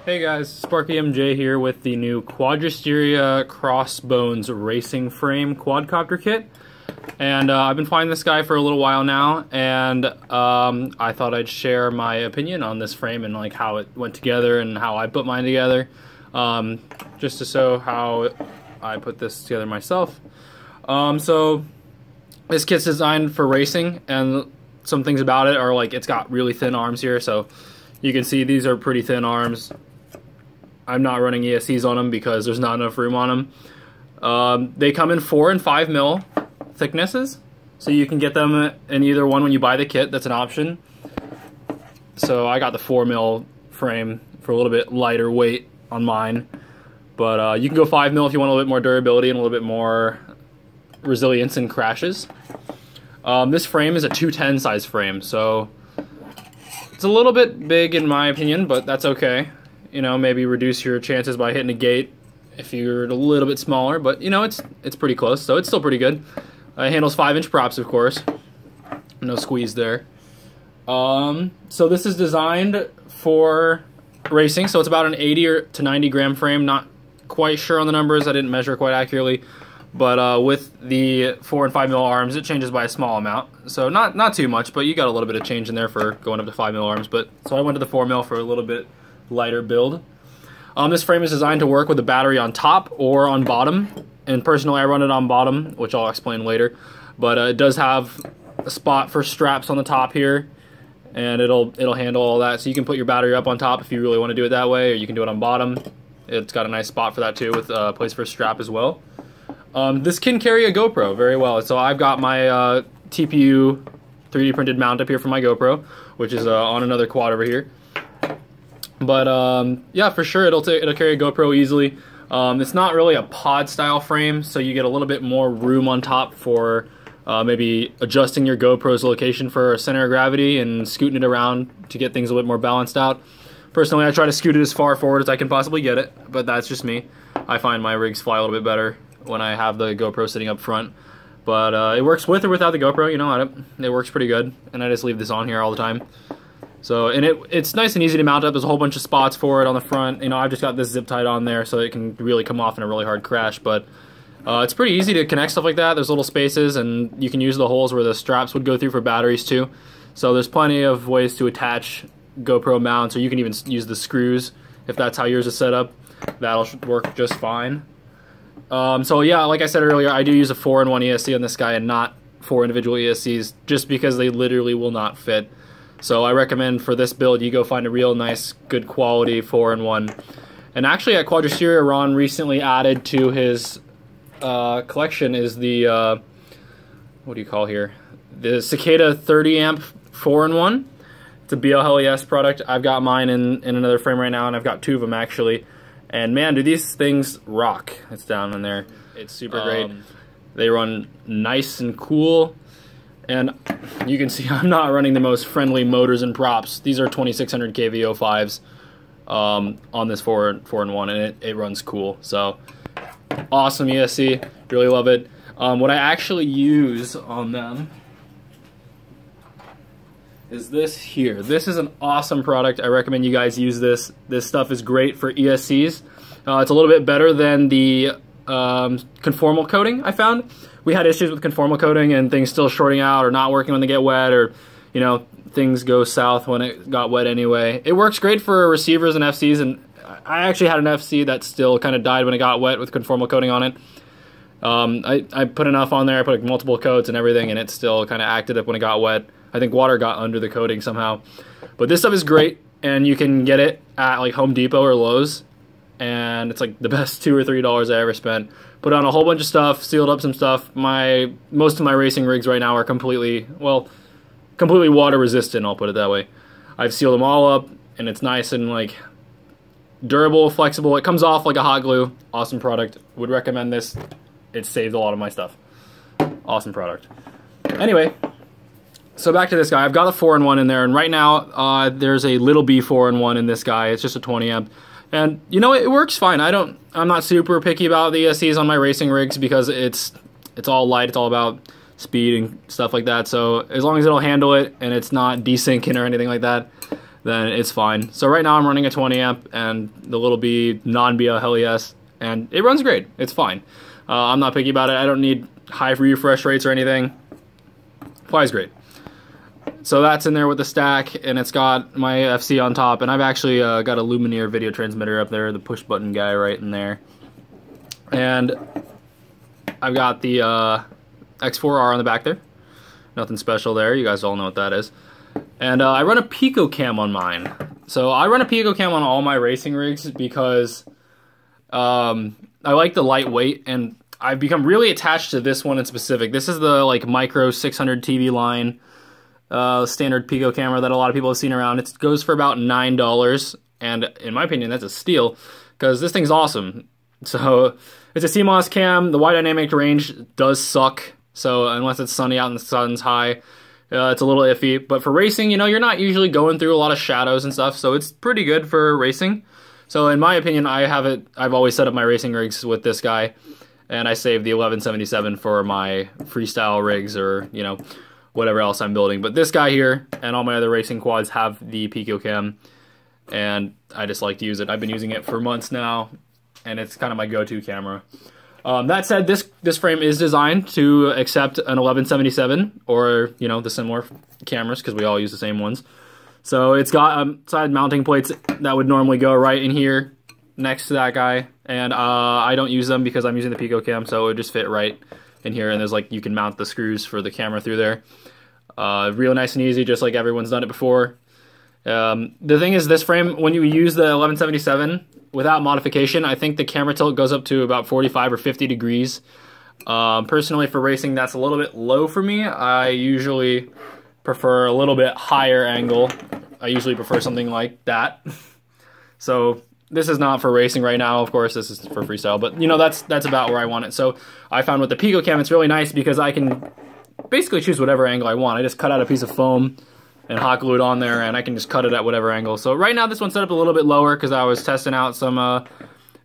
Hey guys, SparkyMJ here with the new Quadrysteria Crossbones racing frame quadcopter kit. And I've been flying this guy for a little while now, and I thought I'd share my opinion on this frame and like how it went together and how I put mine together, just to show how I put this together myself. So this kit's designed for racing, and some things about it are like it's got really thin arms here, so you can see these are pretty thin arms. I'm not running ESCs on them because there's not enough room on them. They come in 4 and 5 mil thicknesses, so you can get them in either one when you buy the kit. That's an option. So I got the 4 mil frame for a little bit lighter weight on mine, but you can go 5 mil if you want a little bit more durability and a little bit more resilience in crashes. This frame is a 210 size frame, so it's a little bit big in my opinion, but that's okay. You know, maybe reduce your chances by hitting a gate if you're a little bit smaller, but you know, it's pretty close, so it's still pretty good. It handles 5-inch props, of course. No squeeze there. So this is designed for racing, so it's about an 80 to 90 gram frame. Not quite sure on the numbers, I didn't measure quite accurately, but with the 4 and 5 mil arms, it changes by a small amount. So not too much, but you got a little bit of change in there for going up to 5 mil arms. But so I went to the 4 mil for a little bit lighter build. This frame is designed to work with a battery on top or on bottom, and personally I run it on bottom, which I'll explain later. But it does have a spot for straps on the top here, and it'll handle all that. So you can put your battery up on top if you really want to do it that way, or you can do it on bottom. It's got a nice spot for that too, with a place for a strap as well. This can carry a GoPro very well. So I've got my TPU 3D printed mount up here for my GoPro, which is on another quad over here. But yeah, for sure it'll carry a GoPro easily. It's not really a pod style frame, so you get a little bit more room on top for maybe adjusting your GoPro's location for a center of gravity and scooting it around to get things a little bit more balanced out. Personally, I try to scoot it as far forward as I can possibly get it, but that's just me. I find my rigs fly a little bit better when I have the GoPro sitting up front. But it works with or without the GoPro, you know, it works pretty good, and I just leave this on here all the time. So, and it's nice and easy to mount up. There's a whole bunch of spots for it on the front. You know, I've just got this zip tied on there so it can really come off in a really hard crash. But it's pretty easy to connect stuff like that. There's little spaces, and you can use the holes where the straps would go through for batteries too. So there's plenty of ways to attach GoPro mounts, or you can even use the screws if that's how yours is set up. That'll work just fine. So yeah, like I said earlier, I do use a 4-in-1 ESC on this guy and not 4 individual ESCs, just because they literally will not fit. So I recommend for this build you go find a real nice, good quality 4-in-1. And actually at Quadrysteria, Ron recently added to his collection is the, what do you call here? The Cicada 30 amp 4-in-1. It's a BLHES product. I've got mine in another frame right now, and I've got 2 of them actually. And man, do these things rock. It's down in there. It's super great. They run nice and cool. And you can see I'm not running the most friendly motors and props. These are 2600 kV 05s on this 4-in-1, and it runs cool. So awesome ESC, really love it. What I actually use on them is this here. This is an awesome product. I recommend you guys use this. This stuff is great for ESCs. It's a little bit better than the conformal coating I found. We had issues with conformal coating and things still shorting out or not working when they get wet, or you know, things go south when it got wet anyway. It works great for receivers and FCs, and I actually had an FC that still kind of died when it got wet with conformal coating on it. I put enough on there, I put multiple coats and everything, and it still kind of acted up when it got wet. I think water got under the coating somehow. But this stuff is great, and you can get it at like Home Depot or Lowe's, and it's like the best $2 or $3 I ever spent. Put on a whole bunch of stuff, sealed up some stuff. Most of my racing rigs right now are completely water resistant, I'll put it that way. I've sealed them all up, and it's nice and like durable, flexible. It comes off like a hot glue. Awesome product. Would recommend this. It saved a lot of my stuff. Awesome product. Anyway, so back to this guy. I've got a 4-in-1 in there, and right now there's a little B 4-in-1 in this guy. It's just a 20 amp. And you know, it works fine. I'm not super picky about the ESCs on my racing rigs because it's all light, it's all about speed and stuff like that. So as long as it'll handle it and it's not desyncing or anything like that, then it's fine. So right now I'm running a 20 amp and the little B non-BL Heli S, and it runs great. It's fine. I'm not picky about it. I don't need high refresh rates or anything. Flies great. So that's in there with the stack, and it's got my FC on top, and I've actually got a Lumineer video transmitter up there, the push button guy right in there. And I've got the X4R on the back there. Nothing special there. You guys all know what that is. And I run a Pico cam on mine. So I run a Pico cam on all my racing rigs because I like the lightweight, and I've become really attached to this one in specific. This is the like micro 600 TV line standard Pico camera that a lot of people have seen around. It goes for about $9, and in my opinion that's a steal because this thing's awesome. So it's a CMOS cam. The wide dynamic range does suck, so unless it's sunny out and the sun's high, it's a little iffy. But for racing, you know, you're not usually going through a lot of shadows and stuff, so it's pretty good for racing. So in my opinion, I've always set up my racing rigs with this guy, and I save the 1177 for my freestyle rigs or, you know, whatever else I'm building. But this guy here and all my other racing quads have the Pico cam, and I just like to use it. I've been using it for months now, and it's kind of my go-to camera. That said, this frame is designed to accept an 1177 or, you know, the similar cameras because we all use the same ones. So it's got side mounting plates that would normally go right in here next to that guy, and I don't use them because I'm using the Pico cam, so it would just fit right in here, and there's like, you can mount the screws for the camera through there. Real nice and easy, just like everyone's done it before. The thing is, this frame, when you use the 1177 without modification, I think the camera tilt goes up to about 45 or 50 degrees. Personally, for racing, that's a little bit low for me. I usually prefer a little bit higher angle. I usually prefer something like that. So this is not for racing right now, of course, this is for freestyle, but you know, that's about where I want it. So I found with the Pico cam, it's really nice because I can basically choose whatever angle I want. I just cut out a piece of foam and hot glue it on there, and I can just cut it at whatever angle. So right now this one's set up a little bit lower because I was testing out some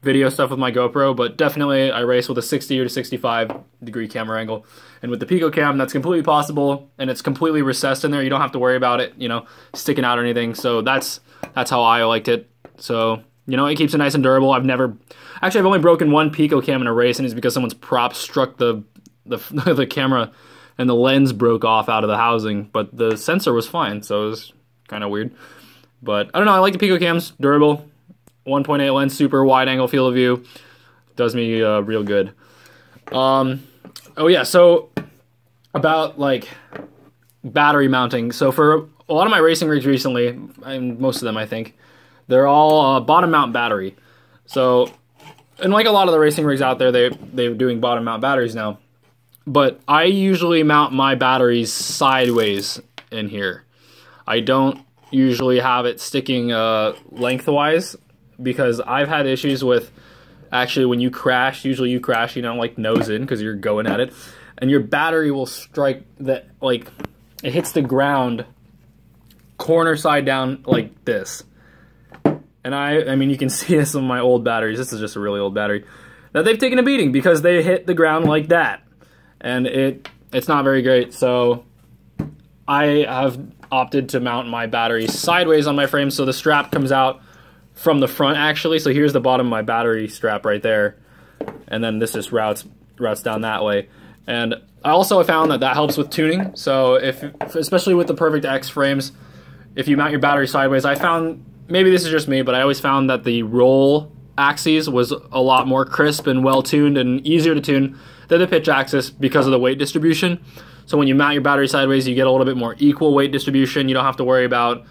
video stuff with my GoPro, but definitely I race with a 60 or to 65 degree camera angle. And with the Pico cam, that's completely possible, and it's completely recessed in there. You don't have to worry about it, you know, sticking out or anything. So that's how I liked it. So, you know, it keeps it nice and durable. I've only broken one Pico cam in a race, and it's because someone's prop struck the camera and the lens broke off out of the housing, but the sensor was fine, so it was kind of weird. But I don't know, I like the Pico cams, durable, 1.8 lens, super wide angle field of view, does me real good. Oh yeah, so about like battery mounting. So for a lot of my racing rigs recently, and most of them I think, they're all bottom mount battery. So, and like a lot of the racing rigs out there, they're doing bottom mount batteries now. But I usually mount my batteries sideways in here. I don't usually have it sticking lengthwise because I've had issues with, actually when you crash, usually you crash, you know, like nose in because you're going at it, and your battery will strike that, like, it hits the ground corner side down like this. And I mean, you can see this on my old batteries. This is just a really old battery. That they've taken a beating because they hit the ground like that. And it's not very great. So I have opted to mount my battery sideways on my frame, so the strap comes out from the front actually. So here's the bottom of my battery strap right there. And then this just routes down that way. And I also found that helps with tuning. So especially with the Perfect X frames, if you mount your battery sideways, I found, maybe this is just me, but I always found that the roll axis was a lot more crisp and well tuned and easier to tune than the pitch axis because of the weight distribution. So when you mount your battery sideways, you get a little bit more equal weight distribution. You don't have to worry about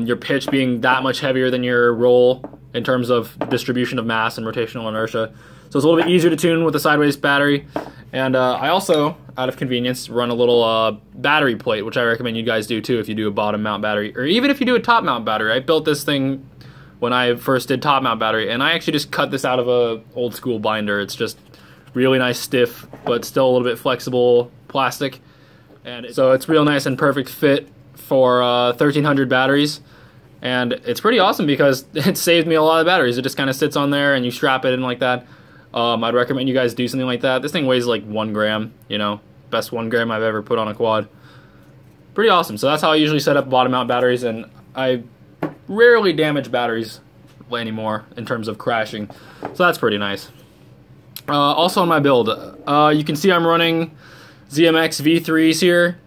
your pitch being that much heavier than your roll in terms of distribution of mass and rotational inertia. So it's a little bit easier to tune with the sideways battery. And I also, out of convenience, run a little battery plate, which I recommend you guys do too if you do a bottom mount battery, or even if you do a top mount battery. I built this thing when I first did top mount battery, and I actually just cut this out of a old school binder. It's just really nice, stiff, but still a little bit flexible plastic. And so it's real nice and perfect fit for 1300 batteries. And it's pretty awesome because it saved me a lot of batteries. It just kind of sits on there and you strap it in like that. I'd recommend you guys do something like that. This thing weighs like 1 gram, you know, best 1 gram I've ever put on a quad. Pretty awesome. So that's how I usually set up bottom mount batteries, and I rarely damage batteries anymore in terms of crashing, so that's pretty nice. Also on my build, you can see I'm running ZMX V3s here.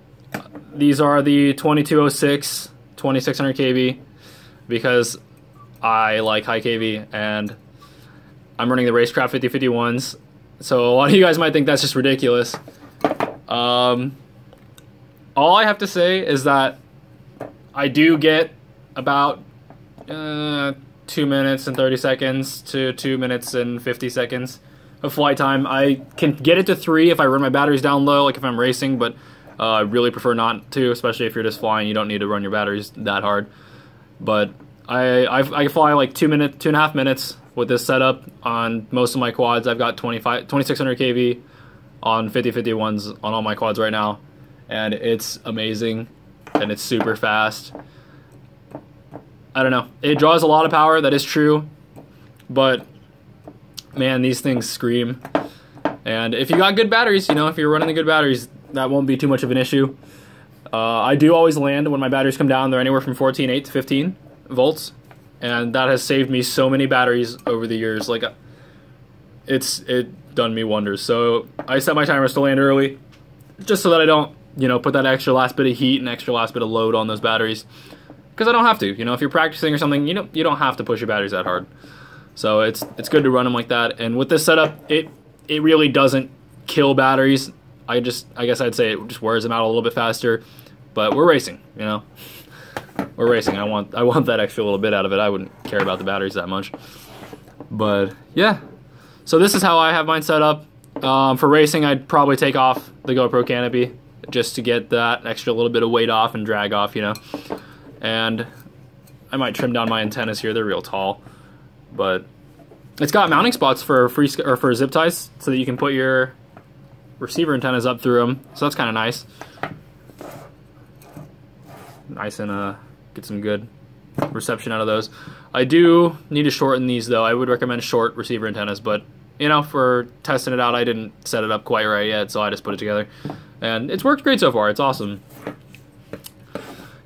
These are the 2206 2600 kV because I like high kV, and I'm running the Racecraft 5051s. So a lot of you guys might think that's just ridiculous. All I have to say is that I do get about 2 minutes and 30 seconds to 2 minutes and 50 seconds of flight time. I can get it to 3 if I run my batteries down low, like if I'm racing, but I really prefer not to, especially if you're just flying. You don't need to run your batteries that hard. But I fly like 2.5 minutes with this setup on most of my quads. I've got 2600 kV on 5051s on all my quads right now, and it's amazing, and it's super fast. I don't know. It draws a lot of power, that is true, but man, these things scream. And if you got good batteries, you know, if you're running the good batteries, that won't be too much of an issue. I do always land when my batteries come down. They're anywhere from 14.8 to 15 volts, and that has saved me so many batteries over the years. Like, it done me wonders. So I set my timers to land early, just so that I don't, you know, put that extra last bit of heat and extra last bit of load on those batteries. Because I don't have to, you know, if you're practicing or something, you don't have to push your batteries that hard. So it's good to run them like that. And with this setup, it really doesn't kill batteries. I guess I'd say it just wears them out a little bit faster. But we're racing, you know. We're racing. I want that extra little bit out of it. I wouldn't care about the batteries that much. But yeah. So this is how I have mine set up. For racing, I'd probably take off the GoPro canopy just to get that extra little bit of weight off and drag off, you know. And I might trim down my antennas here. They're real tall, but it's got mounting spots for for zip ties, so that you can put your receiver antennas up through them. So that's kind of nice. Nice, and get some good reception out of those. I do need to shorten these though. I would recommend short receiver antennas, but you know, for testing it out, I didn't set it up quite right yet, so I just put it together, and it's worked great so far. It's awesome.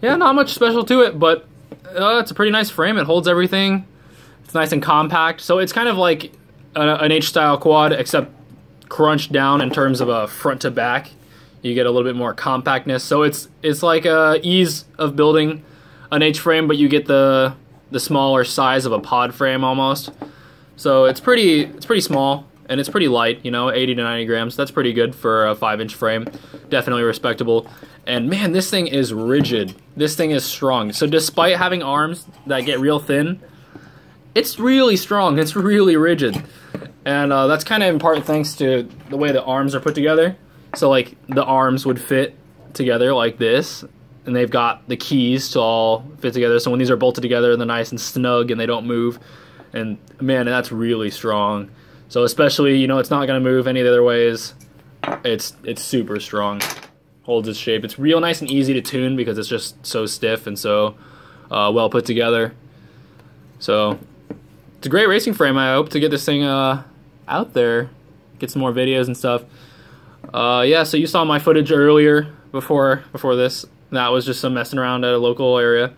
Yeah, not much special to it, but it's a pretty nice frame. It holds everything. It's nice and compact. So it's kind of like an H-style quad, except crunched down in terms of a front to back. You get a little bit more compactness. So it's like a ease of building an H frame, but you get the smaller size of a pod frame almost. So it's pretty small, and it's pretty light, you know, 80 to 90 grams. That's pretty good for a 5-inch frame. Definitely respectable. And man, this thing is rigid. This thing is strong. So despite having arms that get real thin, it's really strong. It's really rigid. And that's kind of in part thanks to the way the arms are put together. So like the arms would fit together like this, and they've got the keys to all fit together. So when these are bolted together, they're nice and snug and they don't move. And man, that's really strong. So especially, you know, it's not going to move any of the other ways. It's super strong. Holds its shape. It's real nice and easy to tune because it's just so stiff and so well put together. So it's a great racing frame. I hope to get this thing out there, get some more videos and stuff. Yeah, so you saw my footage earlier before this. That was just some messing around at a local area.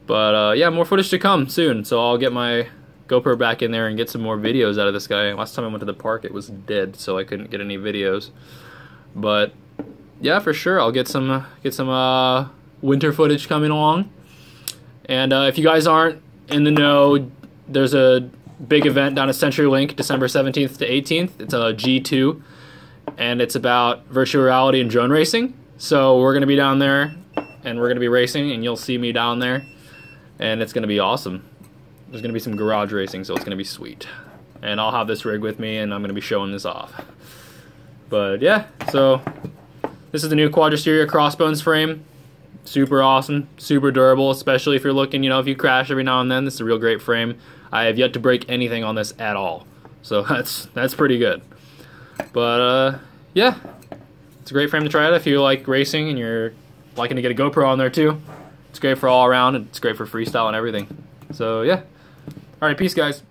But yeah, more footage to come soon. So I'll get my GoPro back in there and get some more videos out of this guy. Last time I went to the park, it was dead, so I couldn't get any videos. But yeah, for sure, I'll get some winter footage coming along. And if you guys aren't in the know, there's a big event down at CenturyLink, December 17th to 18th. It's a G2, and it's about virtual reality and drone racing. So we're gonna be down there, and we're gonna be racing, and you'll see me down there, and it's gonna be awesome. There's gonna be some garage racing, so it's gonna be sweet. And I'll have this rig with me, and I'm gonna be showing this off. But yeah, so this is the new Quadrysteria Crossbones frame. Super awesome, super durable, especially if you're looking, you know, if you crash every now and then, this is a real great frame. I have yet to break anything on this at all. So that's pretty good. But yeah, it's a great frame to try out if you like racing and you're liking to get a GoPro on there too. It's great for all around, and it's great for freestyle and everything. So yeah. Alright, peace guys.